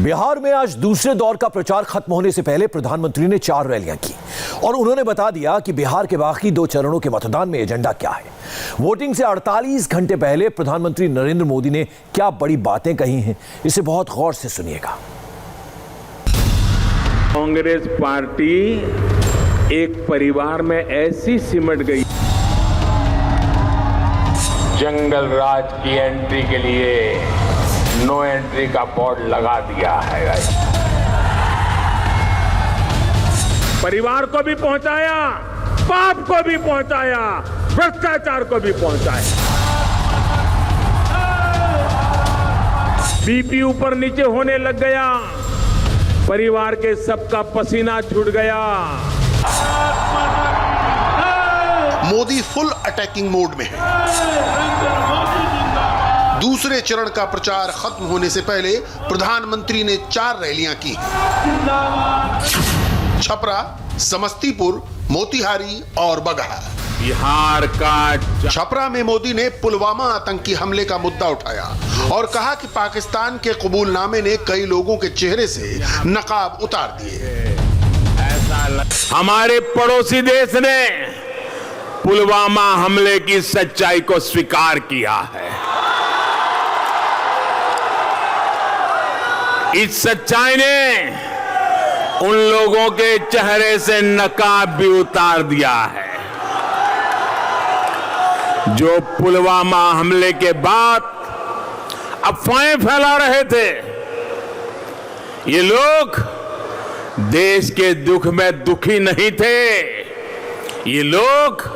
बिहार में आज दूसरे दौर का प्रचार खत्म होने से पहले प्रधानमंत्री ने 4 रैलियां की और उन्होंने बता दिया कि बिहार के बाकी 2 चरणों के मतदान में एजेंडा क्या है। वोटिंग से 48 घंटे पहले प्रधानमंत्री नरेंद्र मोदी ने क्या बड़ी बातें कही हैं, इसे बहुत गौर से सुनिएगा। कांग्रेस पार्टी एक परिवार में ऐसी सिमट गई, जंगल राज की एंट्री के लिए नो एंट्री का बोर्ड लगा दिया है। परिवार को भी पहुंचाया, पाप को भी पहुंचाया, भ्रष्टाचार को भी पहुंचाया। बीपी ऊपर नीचे होने लग गया, परिवार के सबका पसीना छूट गया। मोदी फुल अटैकिंग मोड में है। दूसरे चरण का प्रचार खत्म होने से पहले प्रधानमंत्री ने 4 रैलियां की। छपरा, समस्तीपुर, मोतिहारी और बगहा। बिहार का छपरा में मोदी ने पुलवामा आतंकी हमले का मुद्दा उठाया और कहा कि पाकिस्तान के कबूलनामे ने कई लोगों के चेहरे से नकाब उतार दिए। हमारे पड़ोसी देश ने पुलवामा हमले की सच्चाई को स्वीकार किया है। इस सच्चाई ने उन लोगों के चेहरे से नकाब भी उतार दिया है जो पुलवामा हमले के बाद अफवाहें फैला रहे थे। ये लोग देश के दुख में दुखी नहीं थे, ये लोग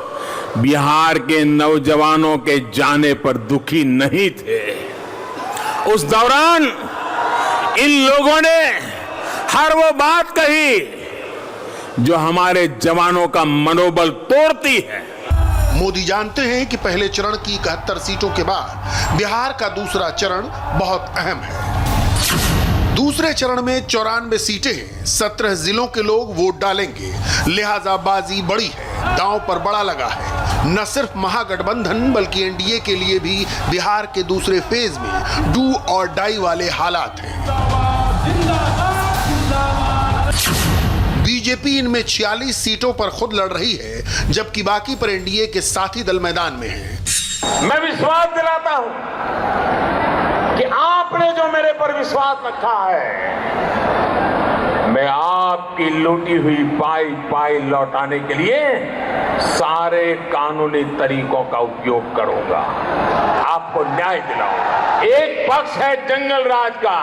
बिहार के नौजवानों के जाने पर दुखी नहीं थे। उस दौरान इन लोगों ने हर वो बात कही जो हमारे जवानों का मनोबल तोड़ती है। मोदी जानते हैं कि पहले चरण की 71 सीटों के बाद बिहार का दूसरा चरण बहुत अहम है। दूसरे चरण में 94 सीटें हैं, 17 जिलों के लोग वोट डालेंगे, लिहाजा बाजी बड़ी है, दांव पर बड़ा लगा है। न सिर्फ महागठबंधन बल्कि एनडीए के लिए भी बिहार के दूसरे फेज में डू और डाई वाले हालात हैं। बीजेपी इनमें 46 सीटों पर खुद लड़ रही है, जबकि बाकी पर एनडीए के साथी दल मैदान में हैं। मैं विश्वास दिलाता हूं कि आपने जो मेरे पर विश्वास रखा है, मैं आपकी लूटी हुई पाई लौटाने के लिए सारे कानूनी तरीकों का उपयोग करूंगा, आपको न्याय दिलाऊंगा। एक पक्ष है जंगल राज का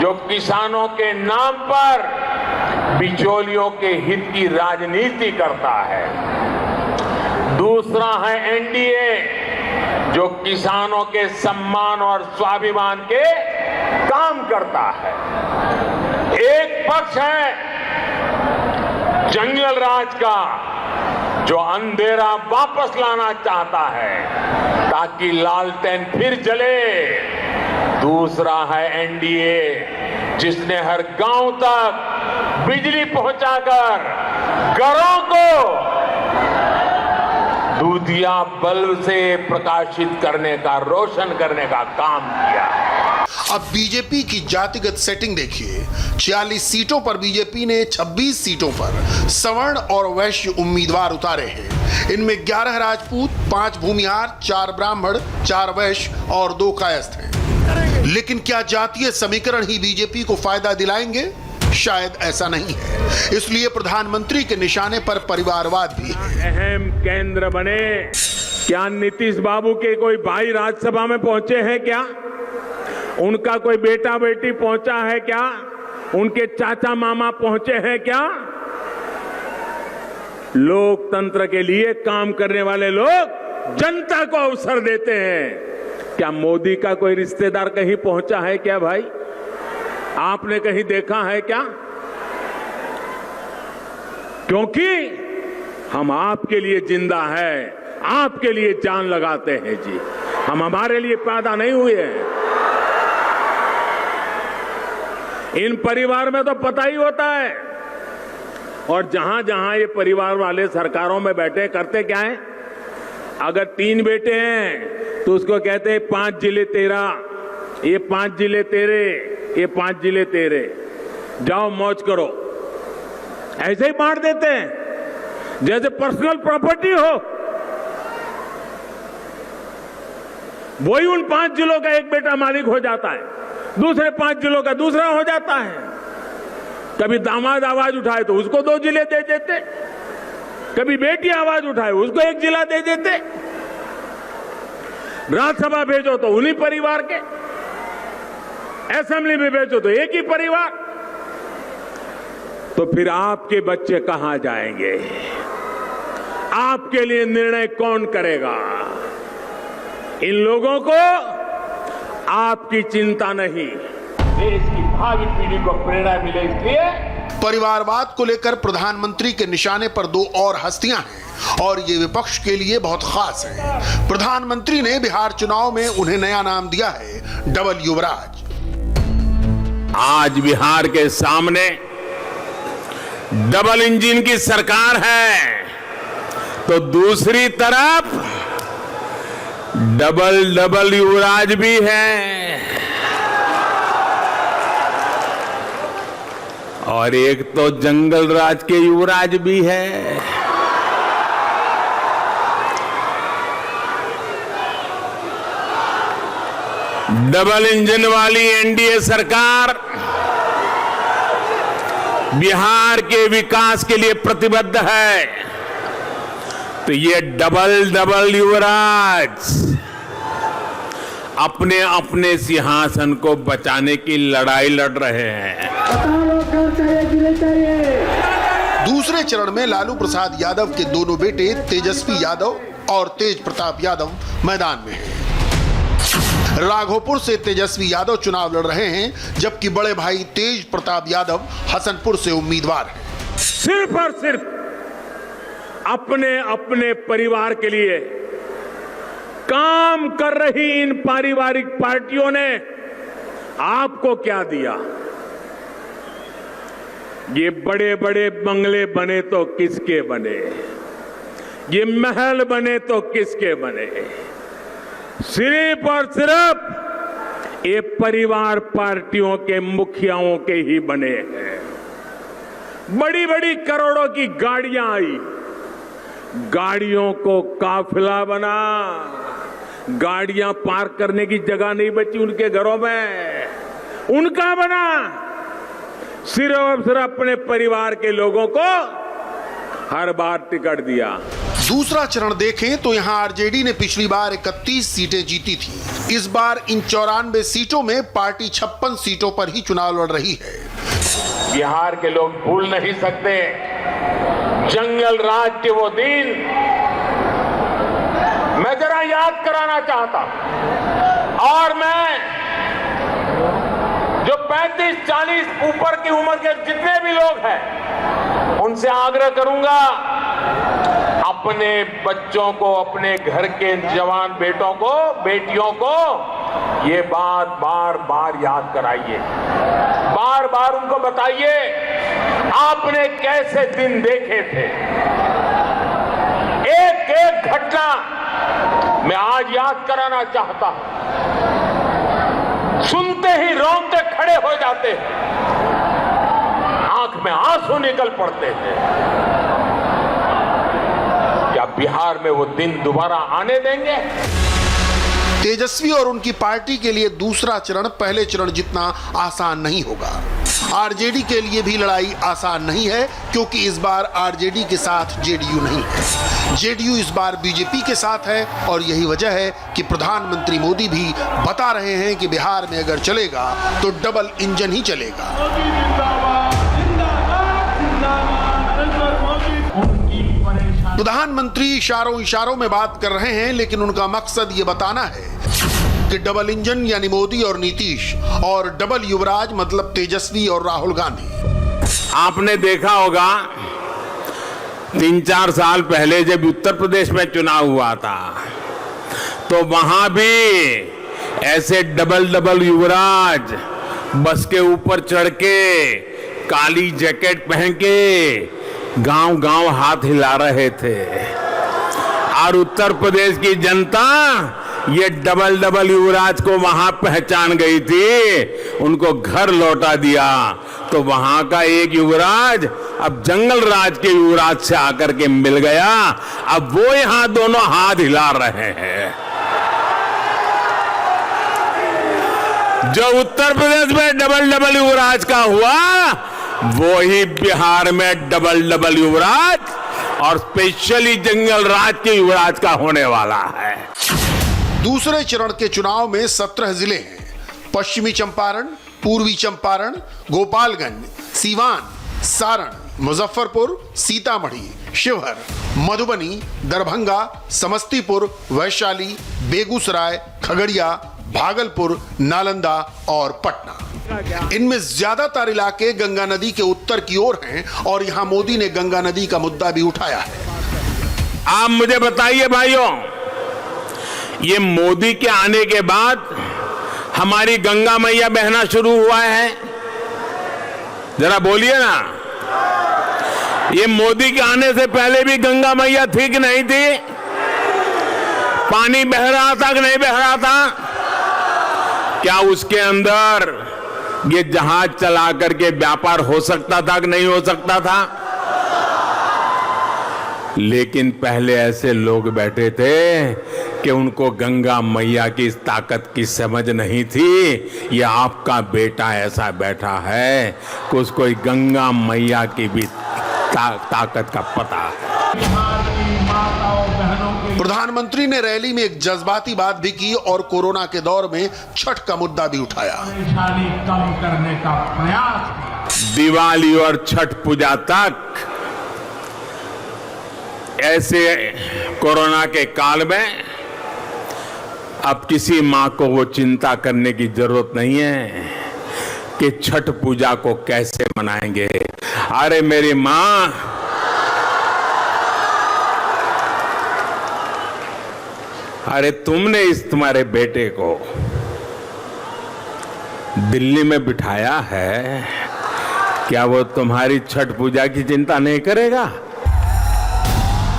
जो किसानों के नाम पर बिचौलियों के हित की राजनीति करता है। दूसरा है एनडीए जो किसानों के सम्मान और स्वाभिमान के काम करता है। एक पक्ष है जंगल राज का जो अंधेरा वापस लाना चाहता है ताकि लालटेन फिर जले। दूसरा है एनडीए जिसने हर गांव तक बिजली पहुंचाकर घरों को दूधिया बल्ब से प्रकाशित करने का, रोशन करने का काम किया। अब बीजेपी की जातिगत सेटिंग देखिए। 46 सीटों पर बीजेपी ने 26 सीटों पर सवर्ण और वैश्य उम्मीदवार उतारे हैं। इनमें 11 राजपूत, 5 भूमिहार, 4 ब्राह्मण, 4 वैश्य और 2 कायस्थ हैं। लेकिन क्या जातीय समीकरण ही बीजेपी को फायदा दिलाएंगे? शायद ऐसा नहीं है। इसलिए प्रधानमंत्री के निशाने पर परिवारवाद भी है। अहम केंद्र बने। क्या नीतीश बाबू के कोई भाई राज्यसभा में पहुंचे हैं क्या? उनका कोई बेटा बेटी पहुंचा है क्या? उनके चाचा मामा पहुंचे हैं क्या? लोकतंत्र के लिए काम करने वाले लोग जनता को अवसर देते हैं। क्या मोदी का कोई रिश्तेदार कहीं पहुंचा है क्या भाई? आपने कहीं देखा है क्या? क्योंकि हम आपके लिए जिंदा है, आपके लिए जान लगाते हैं जी। हम हमारे लिए पैदा नहीं हुए हैं। इन परिवार में तो पता ही होता है। और जहां जहां ये परिवार वाले सरकारों में बैठे करते क्या है? अगर 3 बेटे हैं तो उसको कहते हैं 5 जिले तेरा, ये 5 जिले तेरे, ये 5 जिले तेरे, जाओ मौज करो। ऐसे ही बांट देते हैं जैसे पर्सनल प्रॉपर्टी हो। वही उन 5 जिलों का एक बेटा मालिक हो जाता है, दूसरे 5 जिलों का दूसरा हो जाता है। कभी दामाद आवाज उठाए तो उसको 2 जिले दे देते, कभी बेटी आवाज उठाए उसको 1 जिला दे देते। राज्यसभा भेजो तो उन्हीं परिवार के, असेंबली में भेजो तो एक ही परिवार। तो फिर आपके बच्चे कहां जाएंगे? आपके लिए निर्णय कौन करेगा? इन लोगों को आपकी चिंता नहीं, देश की भावी पीढ़ी को प्रेरणा मिले इसलिए। परिवारवाद को लेकर प्रधानमंत्री के निशाने पर 2 और हस्तियां हैं और ये विपक्ष के लिए बहुत खास है। प्रधानमंत्री ने बिहार चुनाव में उन्हें नया नाम दिया है डबल युवराज। आज बिहार के सामने डबल इंजन की सरकार है, तो दूसरी तरफ डबल युवराज भी है, और एक तो जंगल राज के युवराज भी है। डबल इंजन वाली एनडीए सरकार बिहार के विकास के लिए प्रतिबद्ध है, तो ये डबल युवराज अपने अपने सिंहासन को बचाने की लड़ाई लड़ रहे हैं। दूसरे चरण में लालू प्रसाद यादव के दोनों बेटे तेजस्वी यादव और तेज प्रताप यादव मैदान में हैं। राघोपुर से तेजस्वी यादव चुनाव लड़ रहे हैं, जबकि बड़े भाई तेज प्रताप यादव हसनपुर से उम्मीदवार हैं। सिर्फ और सिर्फ अपने अपने परिवार के लिए काम कर रही इन पारिवारिक पार्टियों ने आपको क्या दिया? ये बड़े बड़े बंगले बने तो किसके बने? ये महल बने तो किसके बने? सिर्फ और सिर्फ ये परिवार पार्टियों के मुखियाओं के ही बने हैं। बड़ी बड़ी करोड़ों की गाड़ियां आई, गाड़ियों को काफिला बना, गाड़ियां पार्क करने की जगह नहीं बची उनके घरों में, उनका बना। सिर्फ और सिर्फ अपने परिवार के लोगों को हर बार टिकट दिया। दूसरा चरण देखें तो यहां आरजेडी ने पिछली बार 31 सीटें जीती थी। इस बार इन 94 सीटों में पार्टी 56 सीटों पर ही चुनाव लड़ रही है। बिहार के लोग भूल नहीं सकते जंगल राज के वो दिन। मैं जरा याद कराना चाहता और मैं जो 35-40 ऊपर की उम्र के जितने भी लोग हैं उनसे आग्रह करूंगा, अपने बच्चों को, अपने घर के जवान बेटों को, बेटियों को ये बात बार बार याद कराइए, बार बार उनको बताइए आपने कैसे दिन देखे थे। एक एक घटना मैं आज याद कराना चाहता हूं, सुनते ही रोंगटे खड़े हो जाते हैं, आंख में आंसू निकल पड़ते हैं। क्या बिहार में वो दिन दोबारा आने देंगे? तेजस्वी और उनकी पार्टी के लिए दूसरा चरण पहले चरण जितना आसान नहीं होगा। आरजेडी के लिए भी लड़ाई आसान नहीं है, क्योंकि इस बार आरजेडी के साथ जेडीयू नहीं है। जेडीयू इस बार बीजेपी के साथ है और यही वजह है कि प्रधानमंत्री मोदी भी बता रहे हैं कि बिहार में अगर चलेगा तो डबल इंजन ही चलेगा। प्रधानमंत्री इशारों में बात कर रहे हैं, लेकिन उनका मकसद ये बताना है कि डबल इंजन यानी मोदी और नीतीश, और डबल युवराज मतलब तेजस्वी और राहुल गांधी। आपने देखा होगा 3-4 साल पहले जब उत्तर प्रदेश में चुनाव हुआ था तो वहां भी ऐसे डबल युवराज बस के ऊपर चढ़ के काली जैकेट पहन के गांव-गांव हाथ हिला रहे थे और उत्तर प्रदेश की जनता ये डबल युवराज को वहां पहचान गई थी, उनको घर लौटा दिया, तो वहां का एक युवराज अब जंगल राज के युवराज से आकर के मिल गया। अब वो यहां दोनों हाथ हिला रहे हैं। जो उत्तर प्रदेश में डबल युवराज का हुआ, वो ही बिहार में डबल युवराज और स्पेशली जंगल राज के युवराज का होने वाला है। दूसरे चरण के चुनाव में 17 जिले हैं। पश्चिमी चंपारण, पूर्वी चंपारण, गोपालगंज, सीवान, सारण, मुजफ्फरपुर, सीतामढ़ी, शिवहर, मधुबनी, दरभंगा, समस्तीपुर, वैशाली, बेगूसराय, खगड़िया, भागलपुर, नालंदा और पटना। इनमें ज्यादातर इलाके गंगा नदी के उत्तर की ओर हैं और यहां मोदी ने गंगा नदी का मुद्दा भी उठाया है। आप मुझे बताइए भाइयों, ये मोदी के आने के बाद हमारी गंगा मैया बहना शुरू हुआ है? जरा बोलिए ना। ये मोदी के आने से पहले भी गंगा मैया थी कि नहीं थी? पानी बह रहा था कि नहीं बह रहा था? क्या उसके अंदर ये जहाज चला करके व्यापार हो सकता था कि नहीं हो सकता था? लेकिन पहले ऐसे लोग बैठे थे कि उनको गंगा मैया की इस ताकत की समझ नहीं थी। ये आपका बेटा ऐसा बैठा है कि उसको गंगा मैया की भी ताकत का पता है। प्रधानमंत्री ने रैली में एक जज्बाती बात भी की और कोरोना के दौर में छठ का मुद्दा भी उठाया। कम करने का प्रयास किया। दिवाली और छठ पूजा तक ऐसे कोरोना के काल में अब किसी मां को वो चिंता करने की जरूरत नहीं है कि छठ पूजा को कैसे मनाएंगे। अरे मेरी मां, अरे तुमने इस तुम्हारे बेटे को दिल्ली में बिठाया है, क्या वो तुम्हारी छठ पूजा की चिंता नहीं करेगा?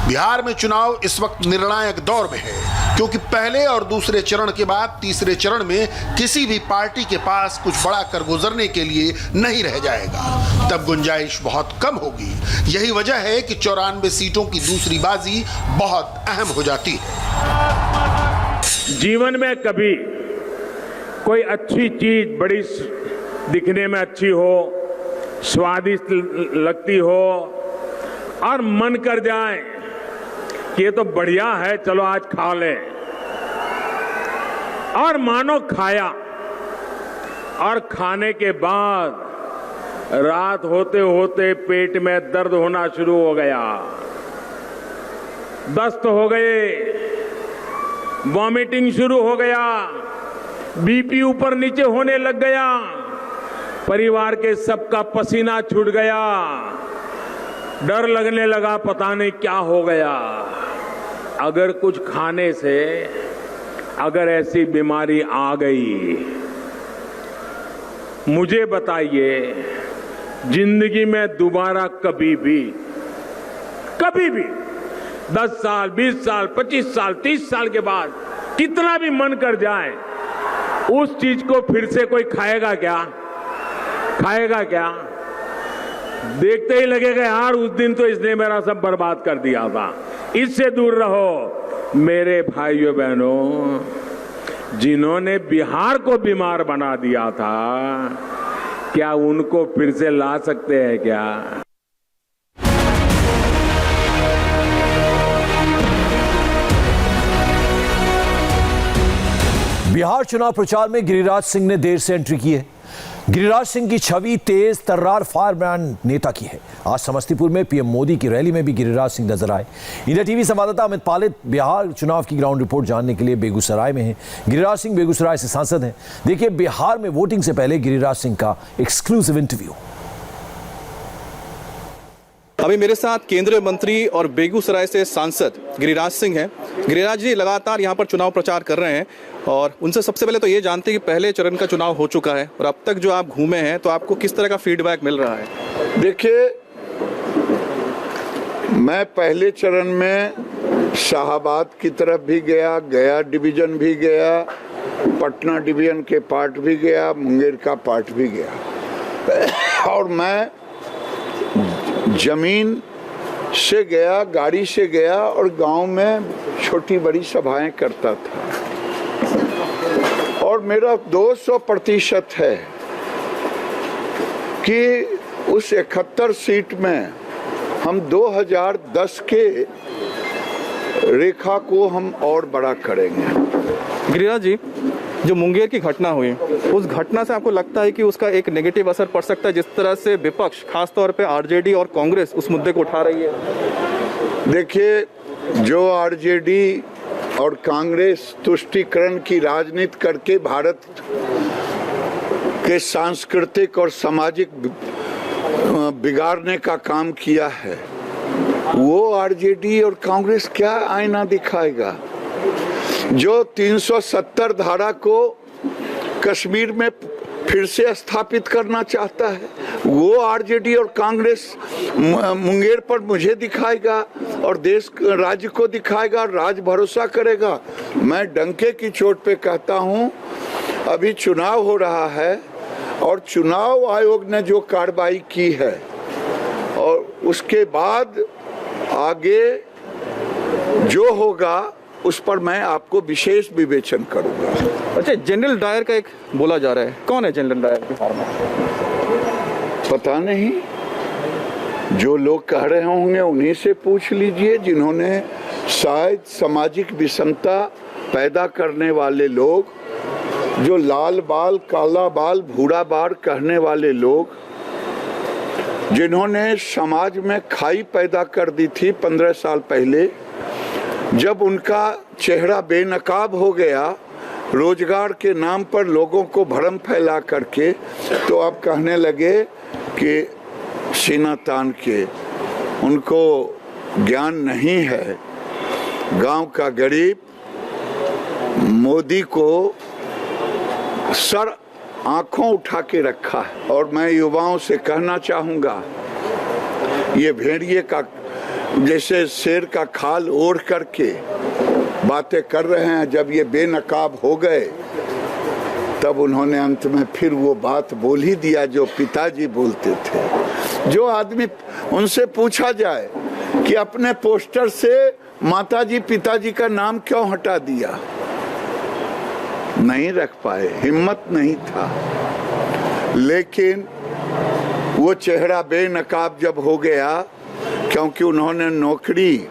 बिहार में चुनाव इस वक्त निर्णायक दौर में है, क्योंकि पहले और दूसरे चरण के बाद तीसरे चरण में किसी भी पार्टी के पास कुछ बड़ा कर गुजरने के लिए नहीं रह जाएगा। तब गुंजाइश बहुत कम होगी। यही वजह है कि 94 सीटों की दूसरी बाजी बहुत अहम हो जाती है। जीवन में कभी कोई अच्छी चीज बड़ी दिखने में अच्छी हो, स्वादिष्ट लगती हो और मन कर जाए कि ये तो बढ़िया है, चलो आज खा लें, और मानो खाया और खाने के बाद रात होते होते पेट में दर्द होना शुरू हो गया, दस्त हो गए, वॉमिटिंग शुरू हो गया, बीपी ऊपर नीचे होने लग गया, परिवार के सबका पसीना छूट गया, डर लगने लगा पता नहीं क्या हो गया। अगर कुछ खाने से अगर ऐसी बीमारी आ गई, मुझे बताइए जिंदगी में दोबारा कभी भी 10 साल, 20 साल, 25 साल, 30 साल के बाद कितना भी मन कर जाए, उस चीज को फिर से कोई खाएगा क्या? खाएगा क्या? देखते ही लगेगा यार उस दिन तो इसने मेरा सब बर्बाद कर दिया था। इससे दूर रहो मेरे भाइयों बहनों। जिन्होंने बिहार को बीमार बना दिया था, क्या उनको फिर से ला सकते हैं क्या? बिहार चुनाव प्रचार में गिरिराज सिंह ने देर से एंट्री की है। गिरिराज सिंह की छवि तेज तर्रार फायर ब्रांड नेता की है। आज समस्तीपुर में पीएम मोदी की रैली में भी गिरिराज सिंह नजर आए। इंडिया टीवी संवाददाता अमित पालित बिहार चुनाव की ग्राउंड रिपोर्ट जानने के लिए बेगूसराय में हैं। गिरिराज सिंह बेगूसराय से सांसद हैं। देखिए बिहार में वोटिंग से पहले गिरिराज सिंह का एक्सक्लूसिव इंटरव्यू। अभी मेरे साथ केंद्रीय मंत्री और बेगूसराय से सांसद गिरिराज सिंह हैं। गिरिराज जी लगातार यहाँ पर चुनाव प्रचार कर रहे हैं और उनसे सबसे पहले तो ये जानते हैं कि पहले चरण का चुनाव हो चुका है और अब तक जो आप घूमे हैं तो आपको किस तरह का फीडबैक मिल रहा है? देखिए, मैं पहले चरण में शाहाबाद की तरफ भी गया, गया डिवीजन भी गया, पटना डिवीजन के पार्ट भी गया, मुंगेर का पार्ट भी गया। और मैं जमीन से गया, गाड़ी से गया और गांव में छोटी बड़ी सभाएं करता था। और मेरा 200% है कि उस 71 सीट में हम 2010 के रेखा को हम और बड़ा करेंगे। गिरिराज जी, जो मुंगेर की घटना हुई, उस घटना से आपको लगता है कि उसका एक नेगेटिव असर पड़ सकता है, जिस तरह से विपक्ष खासतौर पे आरजेडी और कांग्रेस उस मुद्दे को उठा रही है? देखिए, जो आरजेडी और कांग्रेस तुष्टीकरण की राजनीति करके भारत के सांस्कृतिक और सामाजिक बिगाड़ने का काम किया है, वो आरजेडी और कांग्रेस क्या आईना दिखाएगा? जो 370 धारा को कश्मीर में फिर से स्थापित करना चाहता है, वो आरजेडी और कांग्रेस मुंगेर पर मुझे दिखाएगा और देश राज्य को दिखाएगा, राज्य भरोसा करेगा। मैं डंके की चोट पे कहता हूँ, अभी चुनाव हो रहा है और चुनाव आयोग ने जो कार्रवाई की है और उसके बाद आगे जो होगा उस पर मैं आपको विशेष विवेचन करूंगा। अच्छा, जनरल डायर का एक बोला जा रहा है, कौन है जनरल डायर बिहार में? पता नहीं, जो लोग कह रहे होंगे उन्हीं से पूछ लीजिए, जिन्होंने शायद सामाजिक विषमता पैदा करने वाले लोग, जो लाल बाल काला बाल भूरा बाल कहने वाले लोग, जिन्होंने समाज में खाई पैदा कर दी थी 15 साल पहले, जब उनका चेहरा बेनकाब हो गया रोजगार के नाम पर लोगों को भ्रम फैला करके, तो अब कहने लगे कि सीना तान के उनको ज्ञान नहीं है। गांव का गरीब मोदी को सर आंखों उठा के रखा है। और मैं युवाओं से कहना चाहूँगा, ये भेड़िए का जैसे शेर का खाल ओढ़ करके बातें कर रहे हैं, जब ये बेनकाब हो गए तब उन्होंने अंत में फिर वो बात बोल ही दिया जो पिताजी बोलते थे। जो आदमी, उनसे पूछा जाए कि अपने पोस्टर से माताजी पिताजी का नाम क्यों हटा दिया, नहीं रख पाए, हिम्मत नहीं था। लेकिन वो चेहरा बेनकाब जब हो गया, क्योंकि उन्होंने नौकरी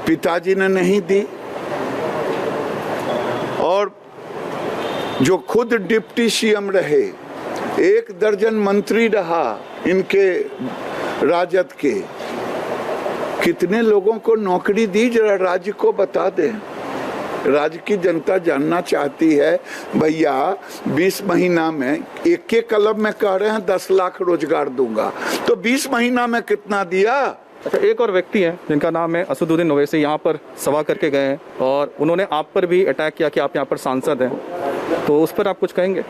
पिताजी ने नहीं दी, और जो खुद डिप्टी सीएम रहे, 1 दर्जन मंत्री रहा इनके राजद के, कितने लोगों को नौकरी दी, जरा राज्य को बता दें। राज्य की जनता जानना चाहती है। भैया 20 महीना में एक कलम में कह रहे हैं 10 लाख रोजगार दूंगा, तो 20 महीना में कितना दिया? अच्छा, एक और व्यक्ति है जिनका नाम है असदुद्दीन ओवैसी, यहाँ पर सभा करके गए हैं और उन्होंने आप पर भी अटैक किया कि आप यहाँ पर सांसद हैं, तो उस पर आप कुछ कहेंगे?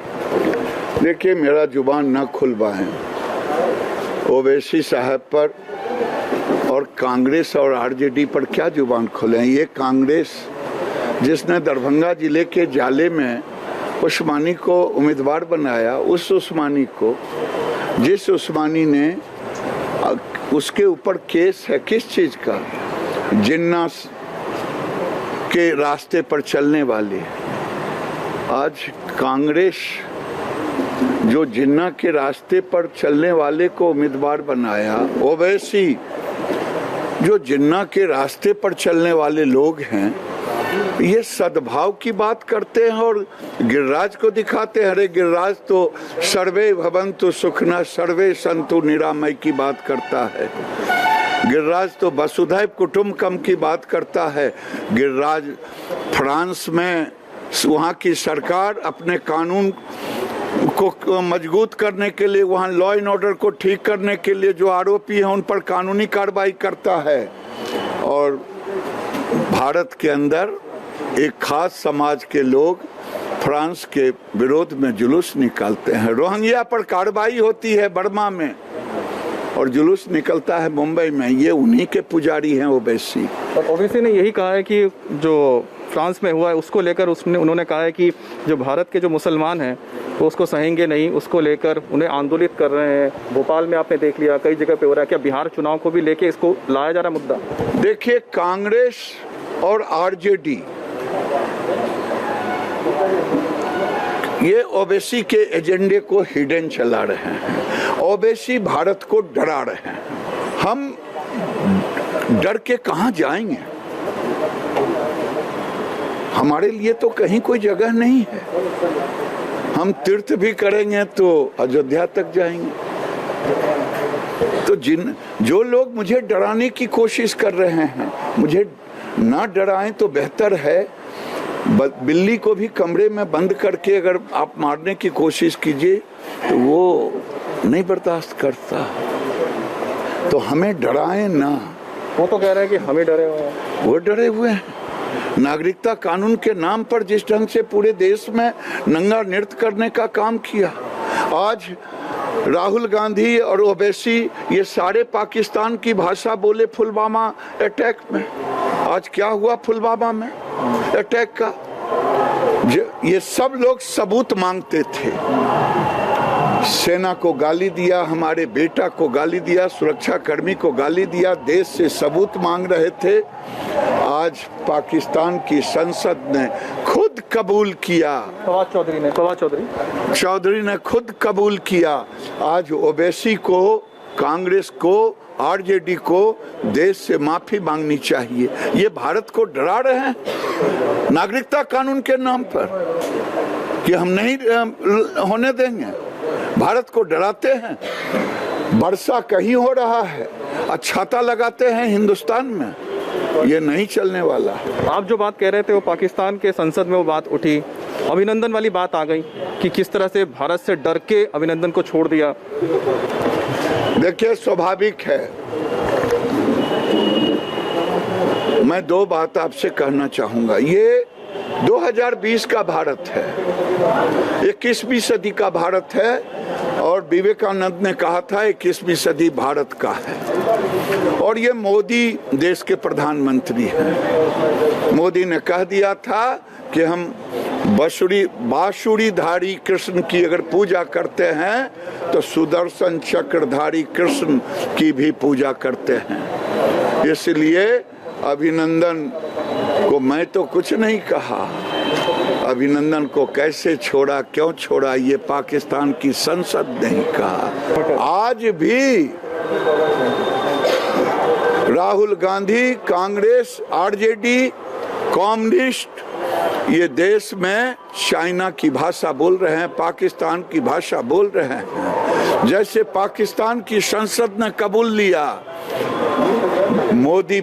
देखिए, मेरा जुबान न खुलवाएं ओवैसी साहब पर, और कांग्रेस और आरजेडी पर क्या जुबान खोलें। ये कांग्रेस जिसने दरभंगा जिले के जाले में उस्मानी को उम्मीदवार बनाया, उस उस्मानी को, जिस उस्मानी ने, उसके ऊपर केस है किस चीज का? जिन्ना के रास्ते पर चलने वाले। आज कांग्रेस जो जिन्ना के रास्ते पर चलने वाले को उम्मीदवार बनाया, ओवैसी जो जिन्ना के रास्ते पर चलने वाले लोग हैं, ये सद्भाव की बात करते हैं और गिरिराज को दिखाते हैं। अरे गिरिराज तो सर्वे भवन्तु सुखिनः सर्वे सन्तु निरामय की बात करता है। गिरिराज तो वसुधैव कुटुम्बकम की बात करता है। गिरिराज फ्रांस में वहाँ की सरकार अपने कानून को मजबूत करने के लिए, वहाँ लॉ एंड ऑर्डर को ठीक करने के लिए जो आरोपी हैं उन पर कानूनी कार्रवाई करता है। और भारत के अंदर एक खास समाज के लोग फ्रांस के विरोध में जुलूस निकालते हैं। रोहिंग्या पर कार्रवाई होती है बर्मा में, और जुलूस निकलता है मुंबई में, ये उन्हीं के पुजारी हैं ओवैसी। और ओवैसी ने यही कहा है कि जो फ्रांस में हुआ है उसको लेकर उन्होंने कहा है कि जो भारत के जो मुसलमान हैं वो उसको सहेंगे नहीं, उसको लेकर उन्हें आंदोलित कर रहे हैं। भोपाल में आपने देख लिया, कई जगह पे हो रहा है। क्या बिहार चुनाव को भी लेके इसको लाया जा रहा मुद्दा? देखिए, कांग्रेस और आरजेडी ये ओवैसी के एजेंडे को हिडन चला रहे हैं। ओवैसी भारत को डरा रहे हैं। हम डर के कहां जाएंगे? हमारे लिए तो कहीं कोई जगह नहीं है। हम तीर्थ भी करेंगे तो अयोध्या तक जाएंगे। तो जो लोग मुझे डराने की कोशिश कर रहे हैं, मुझे ना डराएं तो बेहतर है। बिल्ली को भी कमरे में बंद करके अगर आप मारने की कोशिश कीजिए तो वो नहीं बर्दाश्त करता। तो हमें डराएं ना। वो तो कह रहे हैं कि हमें डरे हुए हैं। वो डरे हुए हैं। नागरिकता कानून के नाम पर जिस ढंग से पूरे देश में नंगा नृत्य करने का काम किया, आज राहुल गांधी और ओवैसी ये सारे पाकिस्तान की भाषा बोले पुलवामा अटैक में। आज क्या हुआ पुलवामा में अटैक का? ये सब लोग सबूत मांगते थे। सेना को गाली दिया, हमारे बेटा को गाली दिया, सुरक्षा कर्मी को गाली दिया, देश से सबूत मांग रहे थे। आज पाकिस्तान की संसद ने खुद कबूल किया, फवाद चौधरी ने खुद कबूल किया। आज ओवैसी को, कांग्रेस को, आरजेडी को देश से माफी मांगनी चाहिए। ये भारत को डरा रहे हैं नागरिकता कानून के नाम पर कि हम नहीं होने देंगे। भारत को डराते हैं। वर्षा कहीं हो रहा है, छाता लगाते हैं हिंदुस्तान में। ये नहीं चलने वाला। आप जो बात कह रहे थे वो पाकिस्तान के संसद में वो बात उठी, अभिनंदन वाली बात आ गई कि किस तरह से भारत से डर के अभिनंदन को छोड़ दिया। देखिए, स्वाभाविक है। मैं दो बात आपसे कहना चाहूंगा। ये 2020 का भारत है, 21वीं सदी का भारत है, और विवेकानंद ने कहा था 21वीं सदी भारत का है। और ये मोदी देश के प्रधानमंत्री हैं। मोदी ने कह दिया था कि हम बांसुरीधारी कृष्ण की अगर पूजा करते हैं तो सुदर्शन चक्रधारी कृष्ण की भी पूजा करते हैं। इसलिए अभिनंदन को मैं तो कुछ नहीं कहा। अभिनंदन को कैसे छोड़ा, क्यों छोड़ा, ये पाकिस्तान की संसद नहीं कहा। आज भी राहुल गांधी, कांग्रेस, आरजेडी, कम्युनिस्ट ये देश में चाइना की भाषा बोल रहे हैं, पाकिस्तान की भाषा बोल रहे हैं। जैसे पाकिस्तान की संसद ने कबूल लिया, मोदी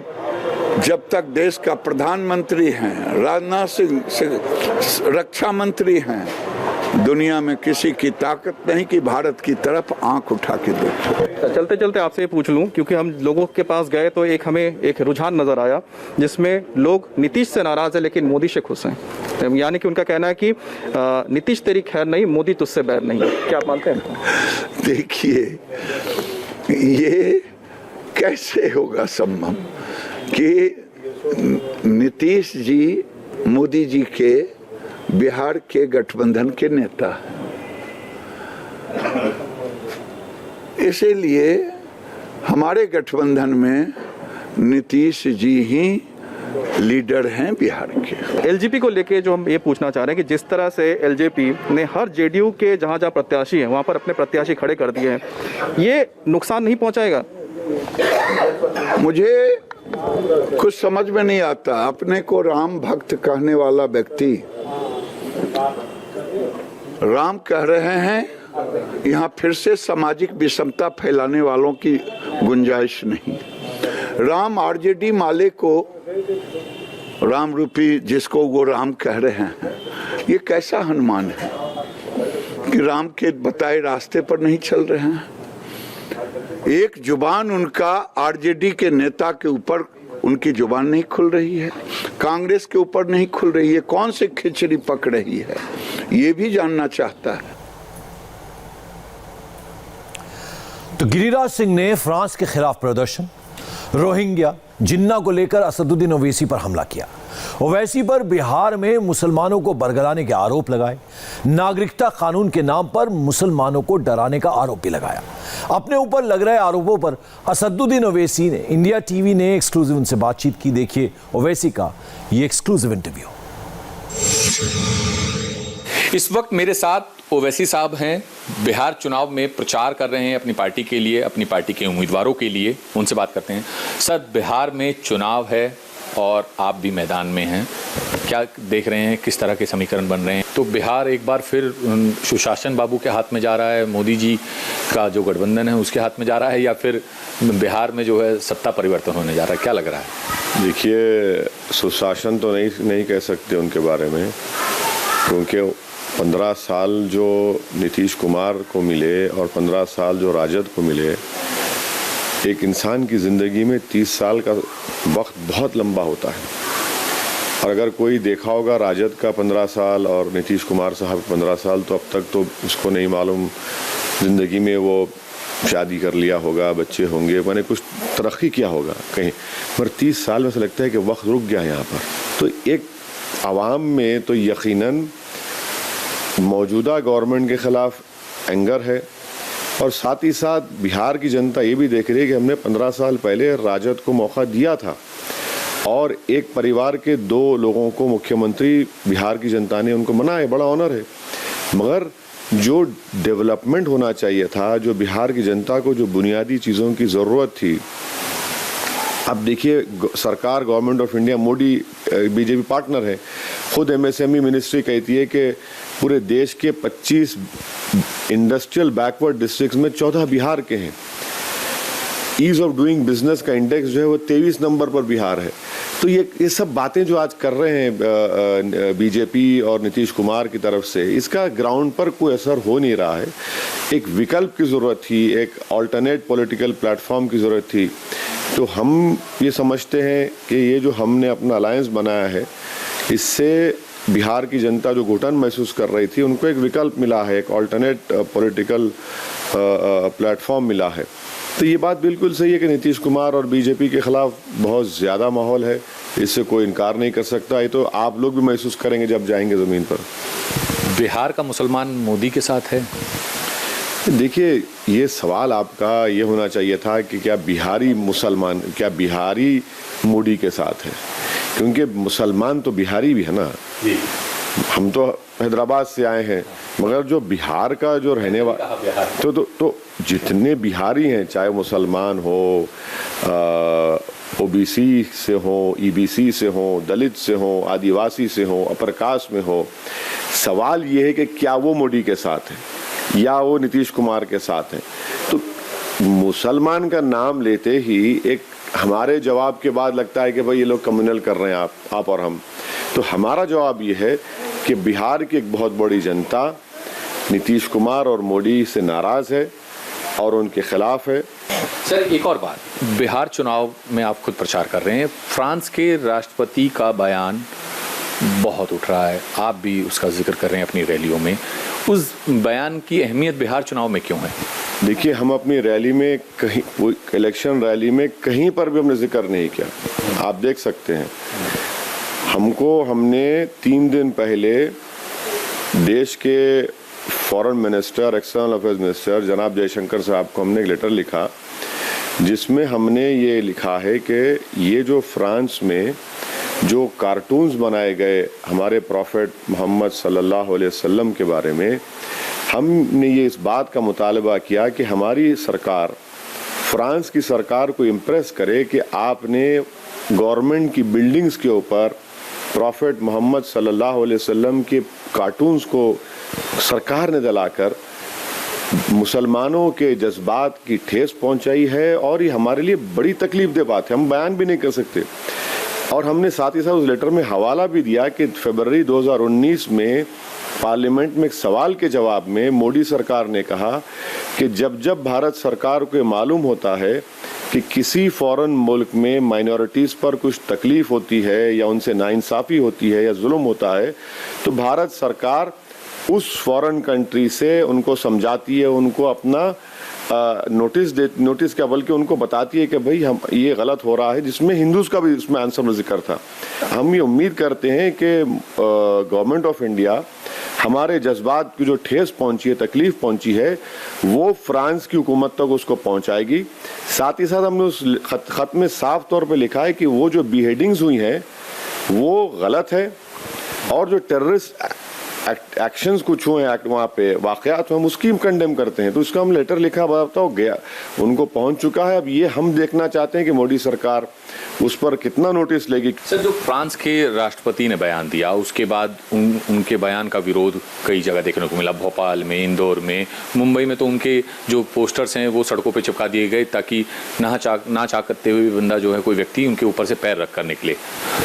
जब तक देश का प्रधानमंत्री हैं, राजनाथ सिंह रक्षा मंत्री हैं, दुनिया में किसी की ताकत नहीं कि भारत की तरफ आंख उठा के देखे। चलते चलते आपसे पूछ लूं, क्योंकि हम लोगों के पास गए तो हमें एक रुझान नजर आया जिसमें लोग नीतीश से नाराज है लेकिन मोदी से खुश हैं। यानी कि उनका कहना है कि नीतीश तेरी खैर नहीं, मोदी तुझसे बैर नहीं। क्या आप मानते हैं? देखिए, ये कैसे होगा संभव कि नीतीश जी मोदी जी के बिहार के गठबंधन के नेता हैं। इसीलिए हमारे गठबंधन में नीतीश जी ही लीडर हैं बिहार के। एलजेपी को लेके जो हम ये पूछना चाह रहे हैं कि जिस तरह से एलजेपी ने हर जेडीयू के जहां जहां प्रत्याशी हैं वहां पर अपने प्रत्याशी खड़े कर दिए हैं, ये नुकसान नहीं पहुंचाएगा? मुझे कुछ समझ में नहीं आता। अपने को राम भक्त कहने वाला व्यक्ति राम कह रहे हैं, यहाँ फिर से सामाजिक विषमता फैलाने वालों की गुंजाइश नहीं। राम आरजेडी माले को, राम रूपी जिसको वो राम कह रहे हैं, ये कैसा हनुमान है कि राम के बताए रास्ते पर नहीं चल रहे हैं। एक जुबान उनका आरजेडी के नेता के ऊपर उनकी जुबान नहीं खुल रही है, कांग्रेस के ऊपर नहीं खुल रही है। कौन सी खिचड़ी पक रही है, ये भी जानना चाहता है। तो गिरिराज सिंह ने फ्रांस के खिलाफ प्रदर्शन, रोहिंग्या, जिन्ना को लेकर असदुद्दीन ओवैसी पर हमला किया। ओवैसी पर बिहार में मुसलमानों को बरगलाने के आरोप लगाए, नागरिकता कानून के नाम पर मुसलमानों को डराने का आरोप भी लगाया। अपने ऊपर लग रहे आरोपों पर असदुद्दीन ओवैसी ने, इंडिया टीवी ने एक्सक्लूसिव उनसे बातचीत की। देखिए ओवैसी का ये एक्सक्लूसिव इंटरव्यू। इस वक्त मेरे साथ ओवैसी साहब हैं, बिहार चुनाव में प्रचार कर रहे हैं अपनी पार्टी के लिए, अपनी पार्टी के उम्मीदवारों के लिए। उनसे बात करते हैं। सर, बिहार में चुनाव है और आप भी मैदान में हैं, क्या देख रहे हैं, किस तरह के समीकरण बन रहे हैं? तो बिहार एक बार फिर सुशासन बाबू के हाथ में जा रहा है, मोदी जी का जो गठबंधन है उसके हाथ में जा रहा है, या फिर बिहार में जो है सत्ता परिवर्तन होने जा रहा है, क्या लग रहा है? देखिए, सुशासन तो नहीं कह सकते उनके बारे में, क्योंकि 15 साल जो नीतीश कुमार को मिले और 15 साल जो राजद को मिले, एक इंसान की ज़िंदगी में 30 साल का वक्त बहुत लंबा होता है। और अगर कोई देखा होगा राजद का 15 साल और नीतीश कुमार साहब 15 साल, तो अब तक तो उसको नहीं मालूम ज़िंदगी में वो शादी कर लिया होगा, बच्चे होंगे, मैंने कुछ तरक्की किया होगा कहीं, पर 30 साल में से लगता है कि वक्त रुक गया यहाँ पर। तो एक आवाम में तो यकीनन मौजूदा गवर्नमेंट के ख़िलाफ़ एंगर है, और साथ ही साथ बिहार की जनता ये भी देख रही है कि हमने 15 साल पहले राजद को मौका दिया था और एक परिवार के 2 लोगों को मुख्यमंत्री बिहार की जनता ने उनको बनाया, बड़ा ऑनर है। मगर जो डेवलपमेंट होना चाहिए था, जो बिहार की जनता को जो बुनियादी चीज़ों की ज़रूरत थी, अब देखिए सरकार, government of India, Modi BJP partner है, खुद एमएसएमई मिनिस्ट्री कहती है कि पूरे देश के 25 इंडस्ट्रियल बैकवर्ड डिस्ट्रिक्ट्स में 14 बिहार के हैं। ईज ऑफ डूइंग बिजनेस का इंडेक्स जो है वो 23 नंबर पर बिहार है। तो ये सब बातें जो आज कर रहे हैं बीजेपी और नीतीश कुमार की तरफ से, इसका ग्राउंड पर कोई असर हो नहीं रहा है। एक विकल्प की ज़रूरत थी, एक ऑल्टरनेट पॉलिटिकल प्लेटफॉर्म की ज़रूरत थी। तो हम ये समझते हैं कि ये जो हमने अपना अलायंस बनाया है, इससे बिहार की जनता जो घुटन महसूस कर रही थी, उनको एक विकल्प मिला है, एक ऑल्टरनेट पॉलिटिकल प्लेटफॉर्म मिला है। तो ये बात बिल्कुल सही है कि नीतीश कुमार और बीजेपी के खिलाफ बहुत ज़्यादा माहौल है, इससे कोई इनकार नहीं कर सकता। ये तो आप लोग भी महसूस करेंगे जब जाएंगे ज़मीन पर। बिहार का मुसलमान मोदी के साथ है? देखिए, ये सवाल आपका ये होना चाहिए था कि क्या बिहारी मुसलमान, क्या बिहारी मोदी के साथ है, क्योंकि मुसलमान तो बिहारी भी है ना। हम तो हैदराबाद से आए हैं, मगर जो बिहार का जो रहने वाला तो जितने बिहारी हैं, चाहे मुसलमान हो, ओबीसी से हो, ईबीसी से हो, दलित से हो, आदिवासी से हो, अपर कास्ट में हो, सवाल ये है कि क्या वो मोदी के साथ है या वो नीतीश कुमार के साथ है। तो मुसलमान का नाम लेते ही एक हमारे जवाब के बाद लगता है कि भाई ये लोग कम्युनल कर रहे हैं, आप और हम। तो हमारा जवाब ये है कि बिहार की एक बहुत बड़ी जनता नीतीश कुमार और मोदी से नाराज़ है और उनके खिलाफ है। सर, एक और बात, बिहार चुनाव में आप खुद प्रचार कर रहे हैं, फ्रांस के राष्ट्रपति का बयान बहुत उठ रहा है, आप भी उसका जिक्र कर रहे हैं अपनी रैलियों में। उस बयान की अहमियत बिहार चुनाव में क्यों है? देखिए, हम अपनी रैली में कहीं, वो इलेक्शन रैली में कहीं पर भी हमने जिक्र नहीं किया। आप देख सकते हैं, हमने 3 दिन पहले देश के foreign minister, external affairs minister जनाब जयशंकर साहब को हमने एक लेटर लिखा, जिसमें हमने ये लिखा है कि ये जो फ्रांस में जो कार्टून्स बनाए गए हमारे प्रॉफेट मोहम्मद सल्लल्लाहु अलैहि वसल्लम के बारे में, हमने ये इस बात का मुतालबा किया कि हमारी सरकार फ्रांस की सरकार को इम्प्रेस करे कि आपने गवर्नमेंट की बिल्डिंग्स के ऊपर प्रॉफेट मोहम्मद सल्लल्लाहु अलैहि वसल्लम के कार्टून्स को सरकार ने जलाकर मुसलमानों के जज्बात की ठेस पहुंचाई है, और ये हमारे लिए बड़ी तकलीफदेह बात है, हम बयान भी नहीं कर सकते। और हमने साथ ही साथ उस लेटर में हवाला भी दिया कि फरवरी 2019 में पार्लियामेंट में एक सवाल के जवाब में मोदी सरकार ने कहा कि जब जब भारत सरकार को मालूम होता है कि किसी फॉरेन मुल्क में माइनॉरिटीज़ पर कुछ तकलीफ होती है या उनसे नाइंसाफ़ी होती है या जुल्म होता है, तो भारत सरकार उस फॉरेन कंट्री से उनको समझाती है, उनको अपना नोटिस क्या बल्कि उनको बताती है कि भाई हम ये गलत हो रहा है, जिसमें हिंदूज का भी उसमें आंसर में जिक्र था। हम ये उम्मीद करते हैं कि गवर्नमेंट ऑफ इंडिया हमारे जज्बात की जो ठेस पहुंची है, तकलीफ पहुंची है, वो फ्रांस की हुकूमत तक उसको पहुंचाएगी। साथ ही साथ हमने उस खत में साफ तौर पे लिखा है कि वो जो बीहेडिंग्स हुई हैं वो गलत है, और जो टेररिस्ट एक्शंस कुछ हुए हैं वहाँ पे वाकयात हम उसकी कंडेम करते हैं। तो इसका हम लेटर लिखा बताओ गया, उनको पहुंच चुका है। अब ये हम देखना चाहते हैं कि मोदी सरकार उस पर कितना नोटिस लेगी। सर, जो फ्रांस के राष्ट्रपति ने बयान दिया उसके बाद उनके बयान का विरोध कई जगह देखने को मिला, भोपाल में, इंदौर में, मुंबई में तो उनके जो पोस्टर्स हैं वो सड़कों पे चिपका दिए गए ताकि ना चाह करते हुए बंदा जो है कोई व्यक्ति उनके ऊपर से पैर रख कर निकले।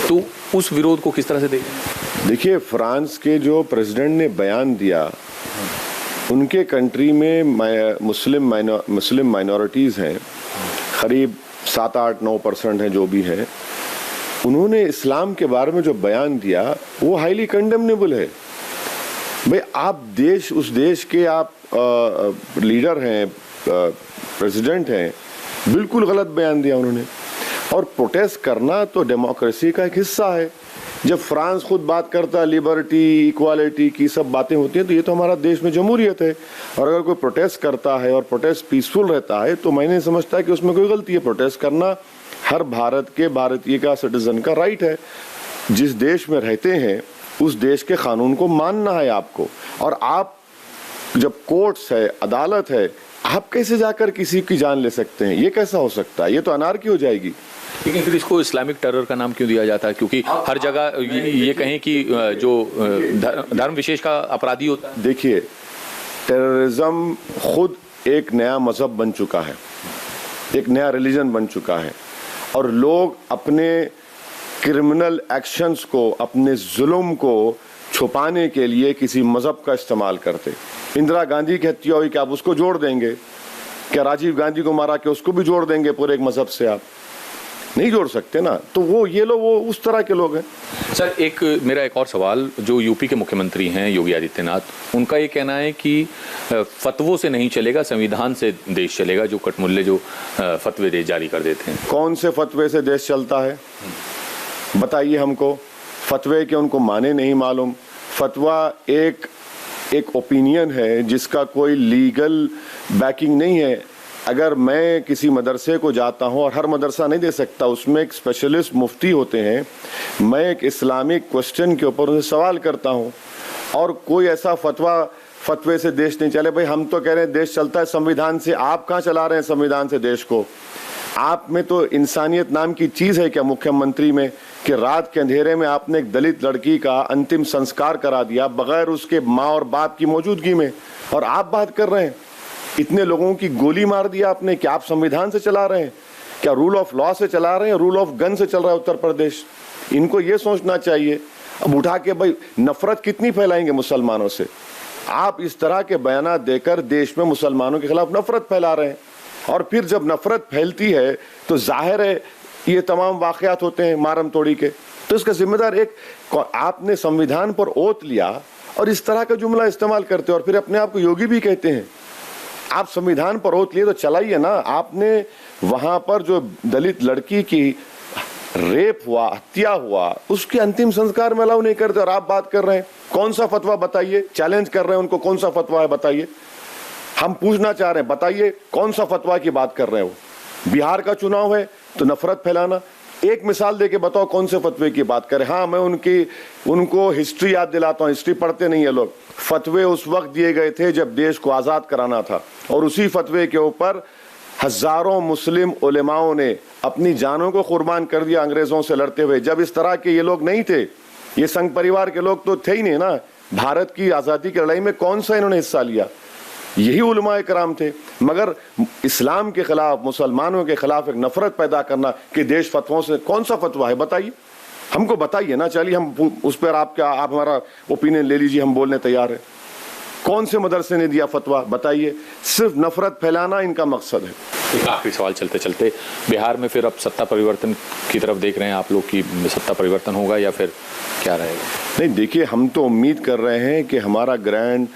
तो उस विरोध को किस तरह से देखें? देखिए, फ्रांस के जो प्रेसिडेंट ने बयान दिया, उनके कंट्री में मुस्लिम माइनॉरिटीज़ हैं, करीब 7-8-9% हैं जो भी हैं। उन्होंने इस्लाम के बारे में जो बयान दिया वो हाईली कंडेमनेबल है। भाई आप उस देश के आप लीडर हैं, प्रेसिडेंट हैं, बिल्कुल गलत बयान दिया उन्होंने। और प्रोटेस्ट करना तो डेमोक्रेसी का एक हिस्सा है। जब फ्रांस खुद बात करता है लिबर्टी, इक्वालिटी की सब बातें होती हैं, तो ये तो हमारा देश में जमहूरियत है। और अगर कोई प्रोटेस्ट करता है और प्रोटेस्ट पीसफुल रहता है तो मैं नहीं समझता कि उसमें कोई गलती है। प्रोटेस्ट करना हर भारतीय का सिटीजन का राइट है। जिस देश में रहते हैं उस देश के कानून को मानना है आपको। और आप जब कोर्ट्स है, अदालत है, आप कैसे जाकर किसी की जान ले सकते हैं? ये कैसा हो सकता है? ये तो अनारकी हो जाएगी। लेकिन फिर इसको इस्लामिक टेरर का नाम क्यों दिया जाता है? क्योंकि हर जगह ये कहें कि जो धर्म विशेष का अपराधी होता है। देखिए, टेररिज्म खुद एक नया मजहब बन चुका है, एक नया रिलीजन बन चुका है, और लोग अपने क्रिमिनल एक्शंस को, अपने जुल्म को छुपाने के लिए किसी मजहब का इस्तेमाल करते। इंदिरा गांधी की हत्या हुई, क्या आप उसको जोड़ देंगे? क्या राजीव गांधी को मारा के उसको भी जोड़ देंगे पूरे एक मजहब से? आप नहीं जोड़ सकते ना। तो वो उस तरह के लोग हैं। सर, मेरा एक और सवाल, जो यूपी के मुख्यमंत्री हैं योगी आदित्यनाथ, उनका ये कहना है कि फतवों से नहीं चलेगा, संविधान से देश चलेगा। जो कटमुल्ले जो फतवे जारी कर देते हैं। कौन से फतवे से देश चलता है बताइए हमको। फतवे के उनको माने नहीं मालूम। फतवा एक ओपिनियन है जिसका कोई लीगल बैकिंग नहीं है। अगर मैं किसी मदरसे को जाता हूं, और हर मदरसा नहीं दे सकता, उसमें एक स्पेशलिस्ट मुफ्ती होते हैं, मैं एक इस्लामिक क्वेश्चन के ऊपर उनसे सवाल करता हूं, और कोई ऐसा फतवे से देश नहीं चले। भाई हम तो कह रहे हैं देश चलता है संविधान से। आप कहाँ चला रहे हैं संविधान से देश को? आप में तो इंसानियत नाम की चीज़ है क्या मुख्यमंत्री में, कि रात के अंधेरे में आपने एक दलित लड़की का अंतिम संस्कार करा दिया बगैर उसके माँ और बाप की मौजूदगी में, और आप बात कर रहे हैं? इतने लोगों की गोली मार दिया आपने। क्या आप संविधान से चला रहे हैं? क्या रूल ऑफ लॉ से चला रहे हैं? रूल ऑफ गन से चल रहा है उत्तर प्रदेश? इनको ये सोचना चाहिए। अब उठा के भाई नफरत कितनी फैलाएंगे मुसलमानों से? आप इस तरह के बयान देकर देश में मुसलमानों के खिलाफ नफरत फैला रहे हैं, और फिर जब नफरत फैलती है तो जाहिर है ये तमाम वाकयात होते हैं मारम तोड़ी के। तो इसका जिम्मेदार आपने संविधान पर ओत लिया और इस तरह का जुमला इस्तेमाल करते हो, और फिर अपने आप को योगी भी कहते हैं। आप संविधान पर ओत लिए तो चलाइए ना। आपने वहां पर जो दलित लड़की की रेप हुआ, हत्या हुआ, उसके अंतिम संस्कार में अलाउ नहीं करते, और आप बात कर रहे हैं कौन सा फतवा? बताइए। चैलेंज कर रहे हैं उनको, कौन सा फतवा है बताइए। हम पूछना चाह रहे हैं, बताइए कौन सा फतवा की बात कर रहे हो? बिहार का चुनाव है तो नफरत फैलाना। एक मिसाल देके बताओ कौन से फतवे की बात करें। हाँ, मैं उनको हिस्ट्री याद दिलाता हूँ, हिस्ट्री पढ़ते नहीं है लोग। फतवे उस वक्त दिए गए थे जब देश को आज़ाद कराना था, और उसी फतवे के ऊपर हजारों मुस्लिम उलेमाओं ने अपनी जानों को कुर्बान कर दिया अंग्रेजों से लड़ते हुए। जब इस तरह के ये लोग नहीं थे, ये संघ परिवार के लोग तो थे ही नहीं ना। भारत की आज़ादी की लड़ाई में कौन सा इन्होंने हिस्सा लिया? यही उलमाए कराम थे। मगर इस्लाम के खिलाफ, मुसलमानों के खिलाफ एक नफरत पैदा करना कि देश फतवों से, कौन सा फतवा है बताइए, हमको बताइए ना। चलिए हम उस पर आप हमारा ओपिनियन ले लीजिए, हम बोलने तैयार है। कौन से मदरसे ने दिया फतवा बताइए? सिर्फ नफरत फैलाना इनका मकसद है। एक आखिरी सवाल चलते चलते, बिहार में फिर अब सत्ता परिवर्तन की तरफ देख रहे हैं आप लोग, की सत्ता परिवर्तन होगा या फिर क्या रहेगा? नहीं, देखिए, हम तो उम्मीद कर रहे हैं कि हमारा ग्रैंड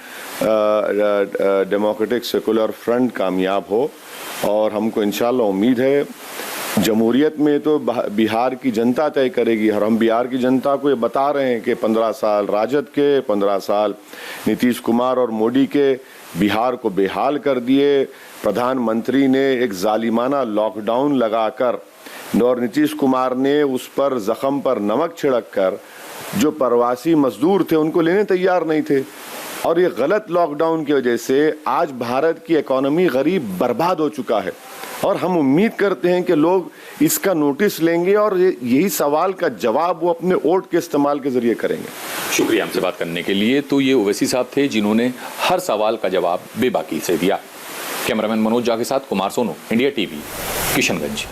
डेमोक्रेटिक सेकुलर फ्रंट कामयाब हो, और हमको इंशाल्लाह उम्मीद है जमहूरियत में तो बिहार की जनता तय करेगी। और हम बिहार की जनता को ये बता रहे हैं कि 15 साल राजद के, 15 साल नीतीश कुमार और मोदी के बिहार को बेहाल कर दिए। प्रधानमंत्री ने एक जालिमाना लॉकडाउन लगाकर और नीतीश कुमार ने उस पर जख्म पर नमक छिड़क कर जो प्रवासी मजदूर थे उनको लेने तैयार नहीं थे, और ये गलत लॉकडाउन की वजह से आज भारत की इकोनॉमी गरीब बर्बाद हो चुका है। और हम उम्मीद करते हैं कि लोग इसका नोटिस लेंगे और यही सवाल का जवाब वो अपने वोट के इस्तेमाल के जरिए करेंगे। शुक्रिया हमसे बात करने के लिए। तो ये ओवैसी साहब थे जिन्होंने हर सवाल का जवाब बेबाकी से दिया। कैमरामैन मनोज झा के साथ कुमार सोनू, इंडिया टीवी, किशनगंज।